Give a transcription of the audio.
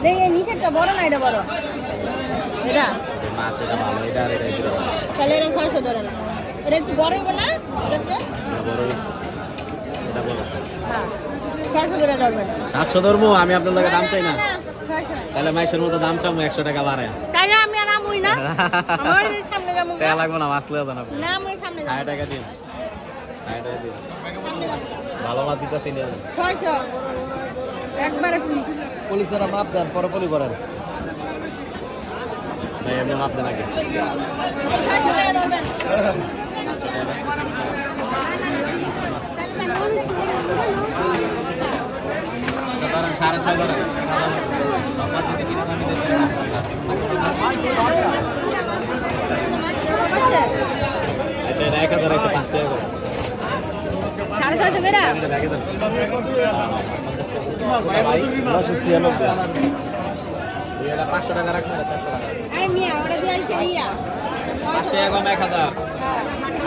এই নিচেরটা বড় না এটা বড় এটা মাছ এটা ভালো এটা আর এটা একটু ভালো। তাহলে এটা 600 ধরে না এটা একটু বড় হবে না এটাকে এটা বড় হইছে। এটা বড় হ্যাঁ 600 করে ধরবেন 700 ধরবো আমি আপনার লগে দাম চাই না 600 তাহলে মাইসের মতো দাম চামু 100 টাকা বাড়ায় তাহলে আমি আর আমুই না আমার এই সামনে যাবো টাকা লাগবে না মাছ লয়ে দেন আপনি না আমি সামনে যাবো 60 টাকা দিন 60 টাকা দিন সামনে যাবো ভালো মাছ দিতেছি নিয়ে যান 600 একবারে ফ্রি পুলিশেরা মাপ দেন পরে পলি করেন ভাই এমনি মাপ দেন আগে 600 করে ধরবেন ধরেন 6.5 ধরেন মাছ দিতে কিনা দামি দিচ্ছি আচ্ছা এটা 1000 একটা 5 টাকা করে 650 করে এটা ব্যাগে দাও 996 এটা 500 টাকা রাখবেন 400 টাকা আই মিয়া ওটা দিয়ে আইছে ইয়া 5 টাকা কম 1000 হ্যাঁ